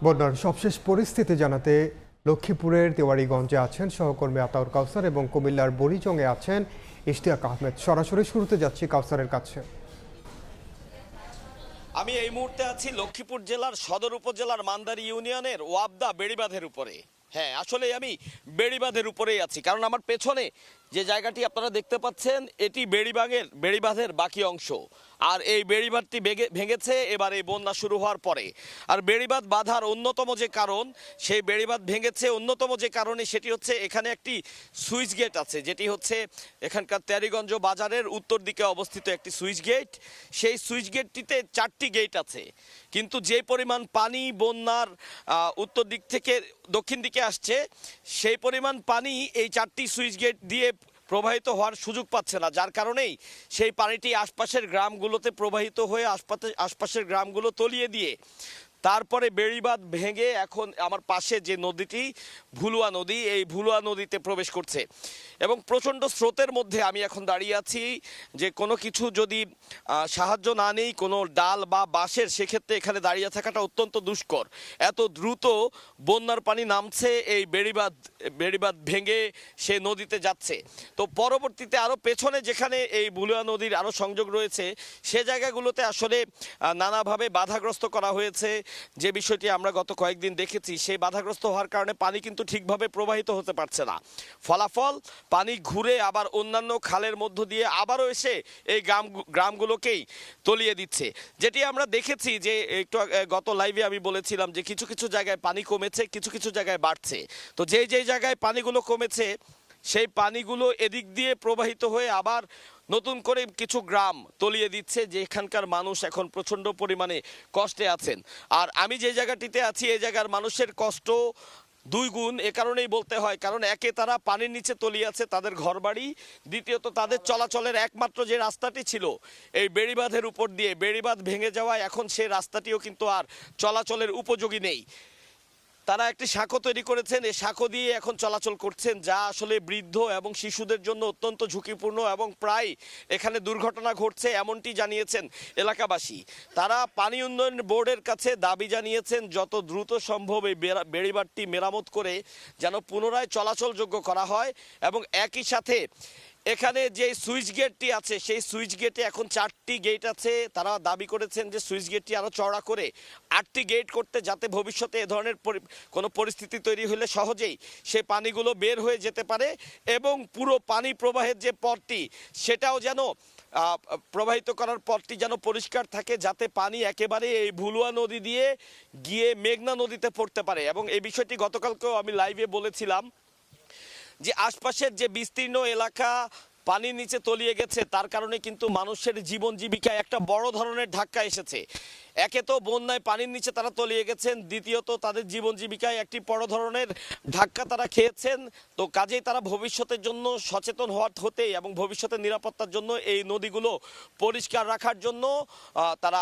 বন্যার সবশেষ পরিস্থিতি জানাতে লক্ষ্মীপুরের তেওয়ারীগঞ্জে আছেন সহকর্মী আতাউর কাউসার এবং কুমিল্লার বড়িজংয়ে আছেন ইশতিয়াক আহমেদ। সরাসরি শুরুতে যাচ্ছি কাউসারের কাছে। আমি এই মুহূর্তে আছি লক্ষ্মীপুর জেলার সদর উপজেলার মান্দারি ইউনিয়নের ওয়াবদা বেড়িবাঁধের উপরে। হ্যাঁ, আসলে আমি বেড়িবাঁধের উপরেই আছি, কারণ আমার পেছনে যে জায়গাটি আপনারা দেখতে পাচ্ছেন এটি বেড়িবাঁধের বাকি অংশ। আর এই বেড়িবাঁধটি ভেঙেছে এবার এই বন্যা শুরু হওয়ার পরে। আর বেড়িবাঁধ বাঁধার অন্যতম যে কারণ, সেই বেড়িবাঁধ ভেঙেছে অন্যতম যে কারণে সেটি হচ্ছে এখানে একটি সুইচ গেট আছে, যেটি হচ্ছে এখানকার তেয়ারীগঞ্জ বাজারের উত্তর দিকে অবস্থিত একটি সুইচ গেট। সেই সুইচ গেটটিতে 4টি গেট আছে, কিন্তু যে পরিমাণ পানি বন্যার উত্তর দিক থেকে দক্ষিণ দিকে আসছে, সেই পরিমাণ পানি এই 4টি সুইচ গেট দিয়ে প্রবাহিত হওয়ার সুযোগ পাচ্ছে না, যার কারণেই সেই পানিটি আশপাশের গ্রামগুলোতে প্রবাহিত হয়ে আশপাশের গ্রামগুলো তলিয়ে দিয়ে তারপরে বেড়িবাঁধ ভেঙে এখন আমার পাশে যে নদীটি ভুলুয়া নদী, এই ভুলুয়া নদীতে প্রবেশ করছে। এবং প্রচণ্ড স্রোতের মধ্যে আমি এখন দাঁড়িয়ে আছি। যে কোনো কিছু যদি সাহায্য না নেই, কোনো ডাল বা বাঁশের, সেক্ষেত্রে এখানে দাঁড়িয়ে থাকাটা অত্যন্ত দুষ্কর। এত দ্রুত বন্যার পানি নামছে, এই বেড়িবাঁধ ভেঙে সে নদীতে যাচ্ছে। তো পরবর্তীতে আরও পেছনে যেখানে এই ভুলুয়া নদীর আরও সংযোগ রয়েছে, সে জায়গাগুলোতে আসলে নানাভাবে বাধাগ্রস্ত করা হয়েছে। যে বিষয়টি আমরা গত কয়েকদিন দেখেছি, সেই বাধাগ্রস্ত হওয়ার কারণে পানি কিন্তু ঠিকভাবে প্রবাহিত হতে পারছে না। ফলাফল, পানি ঘুরে আবার অন্যান্য খালের মধ্য দিয়ে আবারও এসে এই গ্রামগুলোকেই তলিয়ে দিচ্ছে। যেটি আমরা দেখেছি যে একটু গত লাইভে আমি বলেছিলাম যে কিছু কিছু জায়গায় পানি কমেছে, কিছু কিছু জায়গায় বাড়ছে। তো যেই জায়গায় পানিগুলো কমেছে, সেই পানিগুলো এদিক দিয়ে প্রবাহিত হয়ে আবার নতুন করে কিছু গ্রাম তলিয়ে দিচ্ছে, যে এখানকার মানুষ এখন প্রচণ্ড পরিমাণে কষ্টে আছেন। আর আমি যে জায়গাটিতে আছি, এই জায়গার মানুষের কষ্ট দুই গুণ। এ কারণেই বলতে হয়, কারণ একে তারা পানির নিচে তলিয়ে আছে তাদের ঘরবাড়ি, দ্বিতীয়ত তাদের চলাচলের একমাত্র যে রাস্তাটি ছিল এই বেড়িবাঁধের উপর দিয়ে, বেড়িবাঁধ ভেঙে যাওয়ায় এখন সেই রাস্তাটিও কিন্তু আর চলাচলের উপযোগী নেই। তারা একটি সাঁকো তৈরি করেছেন, এই সাঁকো দিয়ে এখন চলাচল করছেন, যা আসলে বৃদ্ধ এবং শিশুদের জন্য অত্যন্ত ঝুঁকিপূর্ণ এবং প্রায় এখানে দুর্ঘটনা ঘটছে, এমনটি জানিয়েছেন এলাকাবাসী। তারা পানি উন্নয়ন বোর্ডের কাছে দাবি জানিয়েছেন যত দ্রুত সম্ভব এই বেড়িবাঁধটি মেরামত করে যেন পুনরায় চলাচলযোগ্য করা হয়। এবং একই সাথে এখানে যে সুইচ গেটটি আছে, সেই সুইচ গেটে এখন 4টি গেট আছে। তারা দাবি করেছেন যে সুইচ গেটটি আরও চওড়া করে 8টি গেট করতে, যাতে ভবিষ্যতে এ ধরনের কোনো পরিস্থিতি তৈরি হলে সহজেই সে পানিগুলো বের হয়ে যেতে পারে। এবং পুরো পানি প্রবাহের যে পথটি, সেটাও যেন প্রবাহিত করার পথটি যেন পরিষ্কার থাকে, যাতে পানি একেবারে এই ভুলুয়া নদী দিয়ে গিয়ে মেঘনা নদীতে পড়তে পারে। এবং এই বিষয়টি গতকালকেও আমি লাইভে বলেছিলাম যে আশপাশের যে বিস্তীর্ণ এলাকা পানির নিচে তলিয়ে গেছে, তার কারণে কিন্তু মানুষের জীবন জীবিকায় একটা বড় ধরনের ধাক্কা এসেছে। একে তো বন্যায় পানির নিচে তারা তলিয়ে গেছেন, দ্বিতীয়ত তাদের জীবন জীবিকায় একটি বড় ধরনের ধাক্কা তারা খেয়েছেন। তো কাজেই তারা ভবিষ্যতের জন্য সচেতন হতেই এবং ভবিষ্যতের নিরাপত্তার জন্য এই নদীগুলো পরিষ্কার রাখার জন্য তারা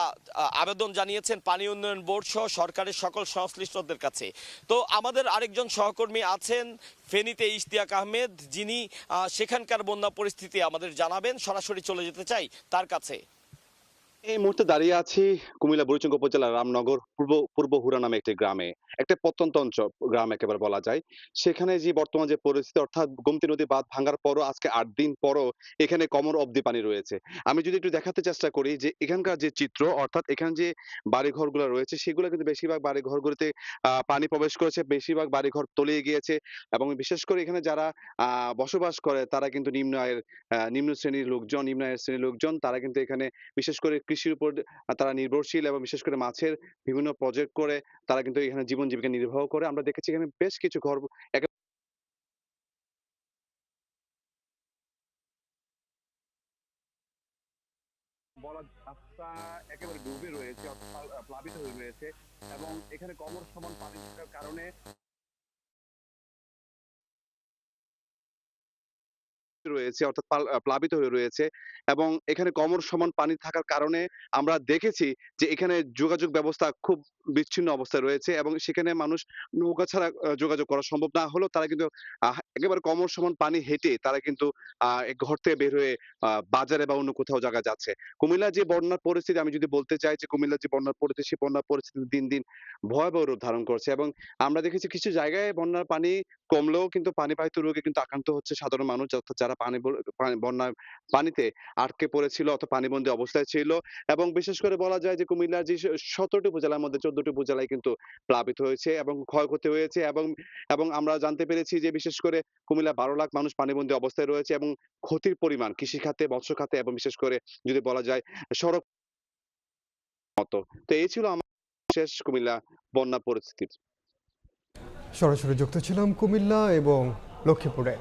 আবেদন জানিয়েছেন পানি উন্নয়ন বোর্ড সহ সরকারের সকল সংশ্লিষ্টদের কাছে। তো আমাদের আরেকজন সহকর্মী আছেন ফেনীতে, ইশতিয়াক আহমেদ, যিনি সেখানকার বন্যা পরিস্থিতি আমাদের জানাবেন। সরাসরি চলে যেতে চাই তার কাছে। এই মুহূর্তে দাঁড়িয়ে আছি কুমিল্লা বুড়িচং উপজেলার রামনগর পূর্ব পূর্ব হুরা নামে একটি গ্রামে, একটা প্রত্যন্ত অঞ্চল গ্রাম একেবারে বলা যায়। সেখানে যে বর্তমান যে পরিস্থিতি, অর্থাৎ গোমতী নদী বাঁধ ভাঙার পরও আজকে 8 দিন পরও এখানে কোমর অবধি পানি রয়েছে। আমি যদি একটু দেখাতে চেষ্টা করি যে এখানকার যে চিত্র, অর্থাৎ এখানে যে বাড়িঘরগুলো রয়েছে সেগুলো কিন্তু বেশিরভাগ বাড়িঘরগুলোতে পানি প্রবেশ করেছে, বেশিরভাগ বাড়িঘর তলিয়ে গিয়েছে। এবং বিশেষ করে এখানে যারা বসবাস করে তারা কিন্তু নিম্ন আয়ের নিম্ন শ্রেণীর লোকজন, নিম্ন আয়ের শ্রেণীর লোকজন, তারা কিন্তু এখানে বিশেষ করে কৃষির উপর তারা নির্ভরশীল এবং বিশেষ করে মাছের বিভিন্ন প্রজেক্ট করে তারা কিন্তু এখানে জীবন জীবিকা নির্বাহ করে। আমরা দেখেছি এখানে বেশ কিছু ঘর বলা রাস্তা একেবারে ডুবে রয়েছে, অর্থাৎ প্লাবিত হয়ে রয়েছে এবং এখানে কমর সমান পানি থাকার কারণে রয়েছে অর্থাৎ প্লাবিত হয়ে রয়েছে এবং এখানে কমর সমান পানি থাকার কারণে আমরা দেখেছি যে এখানে যোগাযোগ ব্যবস্থা খুব বিচ্ছিন্ন অবস্থায় রয়েছে এবং সেখানে মানুষ নৌকা ছাড়া যোগাযোগ করা সম্ভব না হলেও তারা কিন্তু একেবারে কমর সমান পানি হেঁটে তারা কিন্তু ঘর থেকে বের হয়ে বাজারে বা অন্য কোথাও জায়গায় যাচ্ছে। কুমিল্লার যে বন্যার পরিস্থিতি আমি যদি বলতে চাই যে কুমিল্লার যে বন্যার পরিস্থিতি, সেই বন্যার পরিস্থিতি দিন, দিন ভয়াবহ রূপ ধারণ করছে এবং আমরা দেখেছি কিছু জায়গায় বন্যার পানি কমলেও কিন্তু পানিবাহিত রোগে কিন্তু আক্রান্ত হচ্ছে সাধারণ মানুষ অর্থাৎ যারা বন্যার পানিতে আটকে পড়েছিল অথবা পানিবন্দী অবস্থায় ছিল এবং বিশেষ করে বলা যায় যে কুমিল্লার যে ১৭টি উপজেলার মধ্যে ১৪টি উপজেলায় কিন্তু প্লাবিত হয়েছে এবং ক্ষয়ক্ষতি হয়েছে এবং আমরা জানতে পেরেছি যে বিশেষ করে কুমিল্লার ১২ লাখ মানুষ পানিবন্দী অবস্থায় রয়েছে এবং ক্ষতির পরিমাণ কৃষি খাতে, মৎস্য খাতে এবং বিশেষ করে যদি বলা যায় সড়ক মতো। তো এই ছিল আমার শেষ কুমিল্লা বন্যা পরিস্থিতির। সরাসরি যুক্ত ছিলাম কুমিল্লা এবং লক্ষ্মীপুরে।